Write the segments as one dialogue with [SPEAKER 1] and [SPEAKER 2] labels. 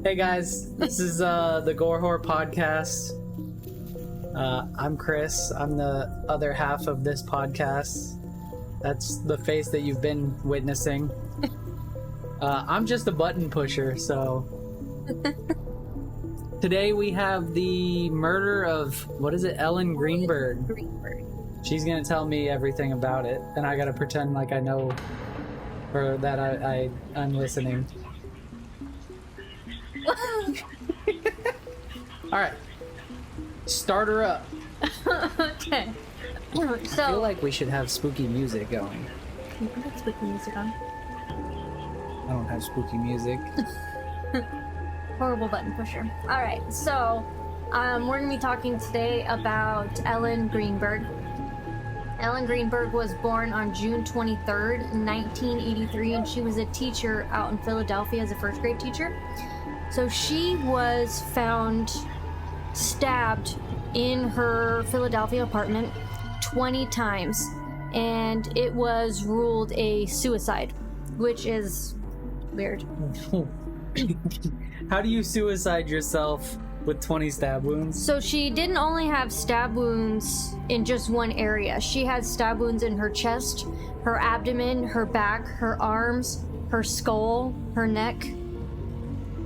[SPEAKER 1] Hey guys, this is the Gore Horror Podcast. I'm Chris. I'm the other half of this podcast. That's the face that you've been witnessing. I'm just a button pusher, so... Today we have the murder of, what is it, Ellen Greenberg. She's gonna tell me everything about it, and I gotta pretend like I know, or that I'm listening. Alright. Start her up.
[SPEAKER 2] Okay.
[SPEAKER 1] I feel like we should have spooky music going.
[SPEAKER 2] You can put spooky music on.
[SPEAKER 1] I don't have spooky music.
[SPEAKER 2] Horrible button pusher. Alright, so we're going to be talking today about Ellen Greenberg. Ellen Greenberg was born on June 23rd, 1983, and she was a teacher out in Philadelphia as a first grade teacher. So she was found stabbed in her Philadelphia apartment 20 times, and it was ruled a suicide, which is weird.
[SPEAKER 1] How do you suicide yourself with 20 stab wounds?
[SPEAKER 2] So she didn't only have stab wounds in just one area. She had stab wounds in her chest, her abdomen, her back, her arms, her skull, her neck.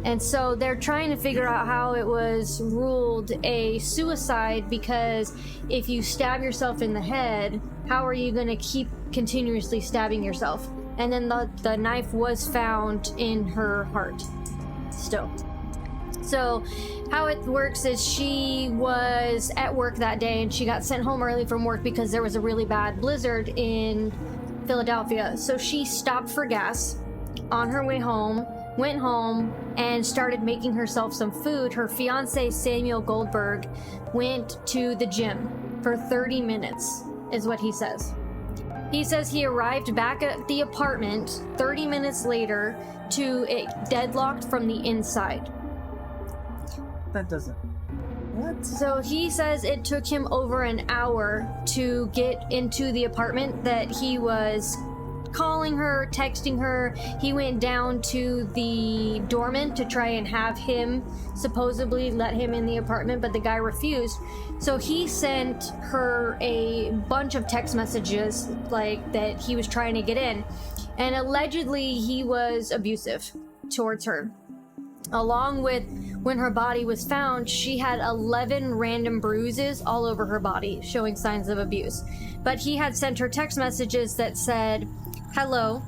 [SPEAKER 2] And so they're trying to figure out how it was ruled a suicide, because if you stab yourself in the head, how are you going to keep continuously stabbing yourself? And then the knife was found in her heart still. So how it works is she was at work that day and she got sent home early from work because there was a really bad blizzard in Philadelphia. So she stopped for gas on her way home, went home, and started making herself some food. Her fiance, Samuel Goldberg, went to the gym for 30 minutes, is what he says. He says he arrived back at the apartment 30 minutes later to it deadlocked from the inside.
[SPEAKER 1] That doesn't... What?
[SPEAKER 2] So he says it took him over an hour to get into the apartment, that he was calling her, texting her. He went down to the doorman to try and have him supposedly let him in the apartment, but the guy refused. So he sent her a bunch of text messages like that he was trying to get in, and allegedly he was abusive towards her. Along with, when her body was found, she had 11 random bruises all over her body, showing signs of abuse. But he had sent her text messages that said, "Hello,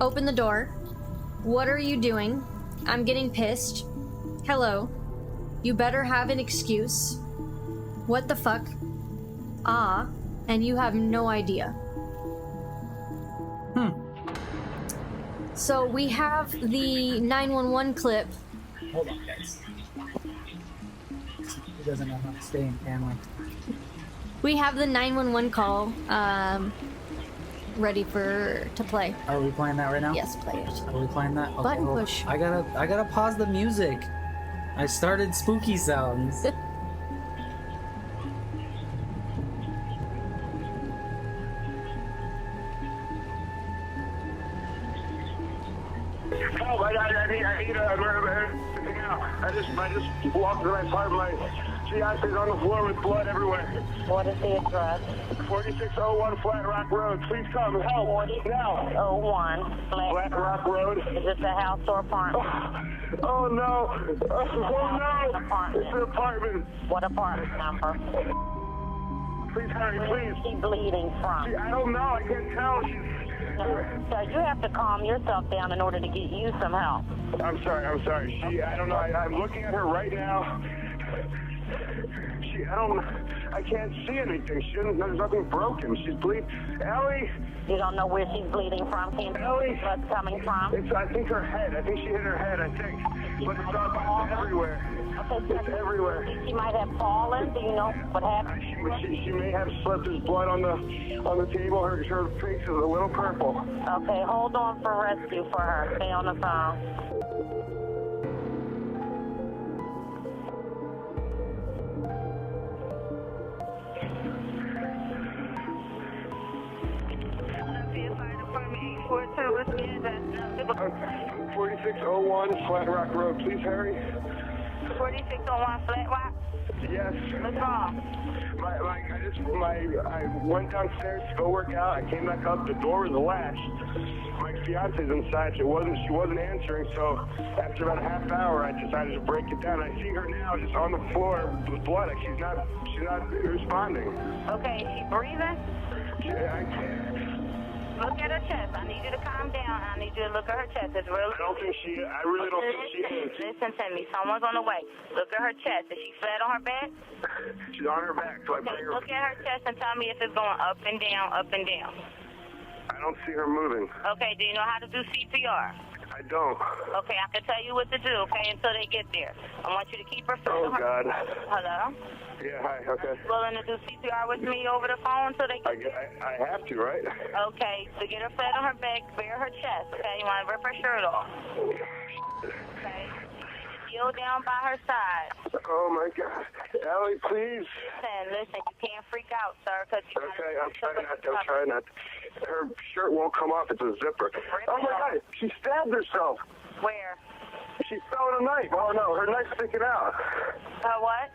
[SPEAKER 2] open the door. What are you doing? I'm getting pissed. Hello, you better have an excuse. What the fuck? Ah, and you have no idea." So we have the 911 clip.
[SPEAKER 1] Hold on, guys. He doesn't know how to stay in camera.
[SPEAKER 2] We have the 911 call ready to play.
[SPEAKER 1] Are we playing that right now?
[SPEAKER 2] Yes, play it.
[SPEAKER 1] Are we playing that? Okay,
[SPEAKER 2] Button
[SPEAKER 1] hold on.
[SPEAKER 2] push.
[SPEAKER 1] I gotta pause the music. I started spooky sounds.
[SPEAKER 3] Help! I need I just walked to my apartment. She actually is on the floor with blood everywhere.
[SPEAKER 4] What is the address?
[SPEAKER 3] 4601 Flat Rock Road. Please come help now.
[SPEAKER 4] 01
[SPEAKER 3] Flat Rock Road.
[SPEAKER 4] Is this a house or apartment?
[SPEAKER 3] Oh no! Oh no!
[SPEAKER 4] Apartment.
[SPEAKER 3] It's an apartment.
[SPEAKER 4] What apartment number?
[SPEAKER 3] Please hurry,
[SPEAKER 4] Where is
[SPEAKER 3] please.
[SPEAKER 4] she bleeding from?
[SPEAKER 3] I don't know. I can't tell.
[SPEAKER 4] So you have to calm yourself down in order to get you some help.
[SPEAKER 3] I'm sorry. I don't know. I'm looking at her right now. I can't see anything. There's nothing broken. She's bleeding. Ellie!
[SPEAKER 4] You don't know where she's bleeding from? Can't see
[SPEAKER 3] Ellie!
[SPEAKER 4] where it's coming from?
[SPEAKER 3] I think her head. I think she hit her head, But it's everywhere.
[SPEAKER 4] Okay,
[SPEAKER 3] It's everywhere.
[SPEAKER 4] she might have fallen. Do you know what happened?
[SPEAKER 3] She may have slipped. There's blood on the table. Her face is a little purple.
[SPEAKER 4] Okay, hold on for rescue for her. Stay on the phone.
[SPEAKER 3] Fire Department 842, what's the address? 46 4601 Flat Rock Road. Please hurry.
[SPEAKER 4] 4601 Flat Rock?
[SPEAKER 3] Yes.
[SPEAKER 4] What's wrong?
[SPEAKER 3] I went downstairs to go work out. I came back up. The door was latched. My fiance's inside. She wasn't answering. So after about a half hour, I decided to break it down. I see her now, just on the floor with blood. She's not responding.
[SPEAKER 4] Okay, is she breathing? Look at her chest. I need you to calm down. I need you to look at her chest. It's really.
[SPEAKER 3] I really don't think she is.
[SPEAKER 4] Listen to me. Someone's on the way. Look at her chest. Is she flat on her back?
[SPEAKER 3] She's on her back, so I bring her.
[SPEAKER 4] Look at her chest and tell me if it's going up and down, up and down.
[SPEAKER 3] I don't see her moving.
[SPEAKER 4] Okay, do you know how to do CPR?
[SPEAKER 3] I don't.
[SPEAKER 4] Okay, I can tell you what to do, okay, until they get there. I want you to keep her flat
[SPEAKER 3] Oh,
[SPEAKER 4] on her.
[SPEAKER 3] God.
[SPEAKER 4] Hello?
[SPEAKER 3] Yeah, hi, okay.
[SPEAKER 4] Willing to do CPR with me over the phone until they get there?
[SPEAKER 3] I have to, right?
[SPEAKER 4] Okay, so get her flat on her back, bare her chest, okay? You want to rip her shirt off. Okay. Heel down by her side.
[SPEAKER 3] Oh, my God. Ellie, please.
[SPEAKER 4] Listen, you can't freak out, sir, because you
[SPEAKER 3] Okay, I'm trying not to. Her shirt won't come off. It's a zipper. Oh, my God. She stabbed herself.
[SPEAKER 4] Where?
[SPEAKER 3] She fell with a knife. Oh, no. Her knife's sticking out.
[SPEAKER 4] What?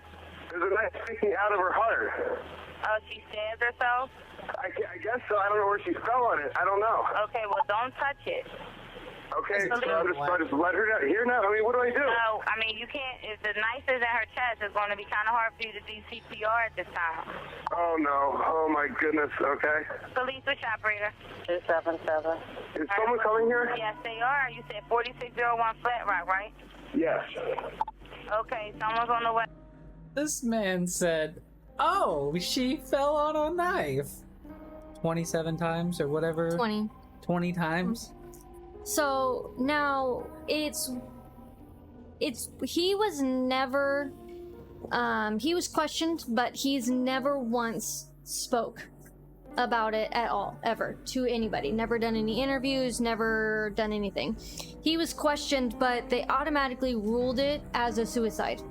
[SPEAKER 3] There's a knife sticking out of her heart.
[SPEAKER 4] Oh, she stabbed herself?
[SPEAKER 3] I guess so. I don't know where she fell on it. I don't know.
[SPEAKER 4] Okay, well, don't touch it.
[SPEAKER 3] Okay, so I just let her down. Here now? I mean, what do I do?
[SPEAKER 4] No, I mean, you can't. If the knife is in her chest, it's going to be kind of hard for you to do CPR at this time.
[SPEAKER 3] Oh, no. Oh, my goodness. Okay.
[SPEAKER 4] Police, which operator? 277.
[SPEAKER 3] Is someone coming here?
[SPEAKER 4] Yes, they are. You said 4601 Flat Rock, right?
[SPEAKER 3] Yes.
[SPEAKER 4] Okay, someone's on the way.
[SPEAKER 1] This man said, "Oh, she fell on a knife." 27 times or whatever. 20 times.
[SPEAKER 2] So now he was never he was questioned, but he's never once spoke about it at all, ever, to anybody. Never done any interviews, never done anything. He was questioned, but they automatically ruled it as a suicide,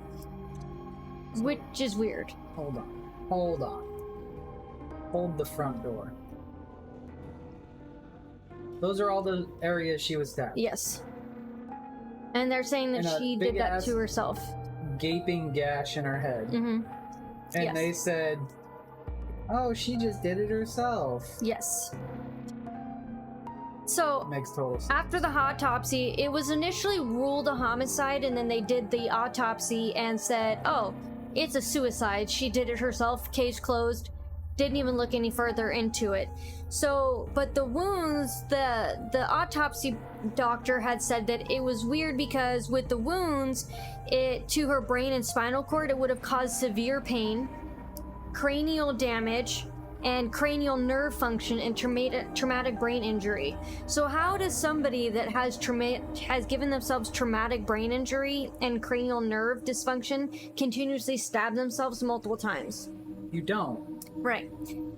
[SPEAKER 2] which is weird.
[SPEAKER 1] Hold on. Hold the front door. Those are all the areas she was stabbed.
[SPEAKER 2] Yes. And they're saying that
[SPEAKER 1] And a
[SPEAKER 2] she did that
[SPEAKER 1] big-ass
[SPEAKER 2] to herself.
[SPEAKER 1] Gaping gash in her head.
[SPEAKER 2] Mm-hmm.
[SPEAKER 1] And
[SPEAKER 2] Yes.
[SPEAKER 1] they said, "Oh, she just did it herself."
[SPEAKER 2] Yes. So
[SPEAKER 1] Makes total sense.
[SPEAKER 2] after the autopsy, it was initially ruled a homicide, and then they did the autopsy and said, "Oh, it's a suicide. She did it herself. Case closed." Didn't even look any further into it. So, but the wounds, the autopsy doctor had said that it was weird because with the wounds, it to her brain and spinal cord, it would have caused severe pain, cranial damage, and cranial nerve function and traumatic brain injury. So how does somebody that has given themselves traumatic brain injury and cranial nerve dysfunction continuously stab themselves multiple times?
[SPEAKER 1] You don't.
[SPEAKER 2] Right.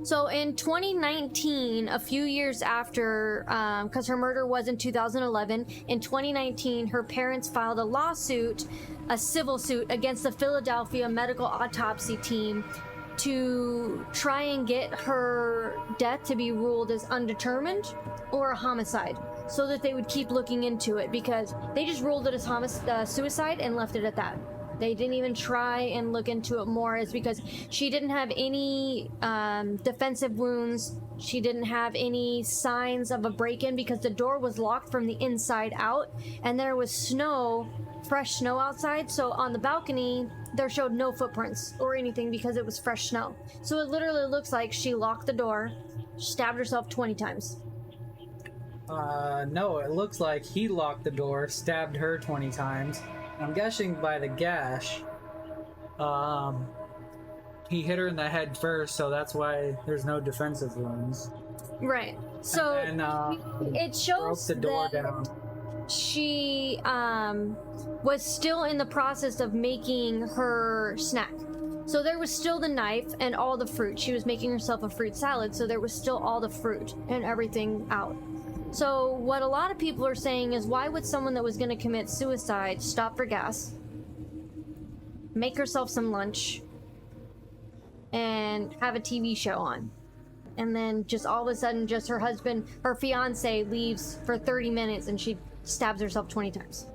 [SPEAKER 2] So in 2019, a few years after, because her murder was in 2011, in 2019, her parents filed a lawsuit, a civil suit against the Philadelphia medical autopsy team to try and get her death to be ruled as undetermined or a homicide, so that they would keep looking into it, because they just ruled it as suicide and left it at that. They didn't even try and look into it more, is because she didn't have any defensive wounds. She didn't have any signs of a break-in because the door was locked from the inside out, and there was snow, fresh snow outside. So on the balcony, there showed no footprints or anything because it was fresh snow. So it literally looks like she locked the door, stabbed herself 20 times.
[SPEAKER 1] No, it looks like he locked the door, stabbed her 20 times. I'm guessing by the gash, he hit her in the head first, so that's why there's no defensive wounds.
[SPEAKER 2] Right. So
[SPEAKER 1] And
[SPEAKER 2] it shows
[SPEAKER 1] broke the door
[SPEAKER 2] that
[SPEAKER 1] down.
[SPEAKER 2] she was still in the process of making her snack. So there was still the knife and all the fruit. She was making herself a fruit salad, so there was still all the fruit and everything out. So what a lot of people are saying is, why would someone that was going to commit suicide stop for gas, make herself some lunch, and have a TV show on, and then just all of a sudden just her fiance leaves for 30 minutes and she stabs herself 20 times.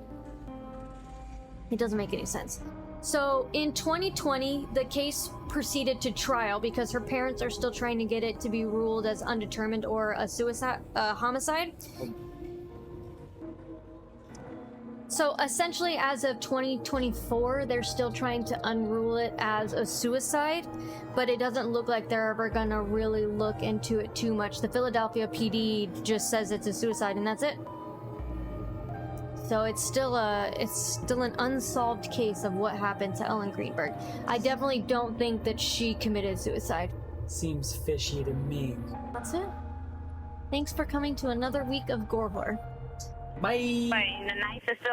[SPEAKER 2] It doesn't make any sense. So in 2020, the case proceeded to trial because her parents are still trying to get it to be ruled as undetermined or a homicide. So essentially, as of 2024, they're still trying to unrule it as a suicide, but it doesn't look like they're ever gonna really look into it too much. The Philadelphia PD just says it's a suicide and that's it. So it's still an unsolved case of what happened to Ellen Greenberg. I definitely don't think that she committed suicide.
[SPEAKER 1] Seems fishy to me.
[SPEAKER 2] That's it. Thanks for coming to another week of Gore Horror.
[SPEAKER 1] Bye.
[SPEAKER 4] Right, the nicest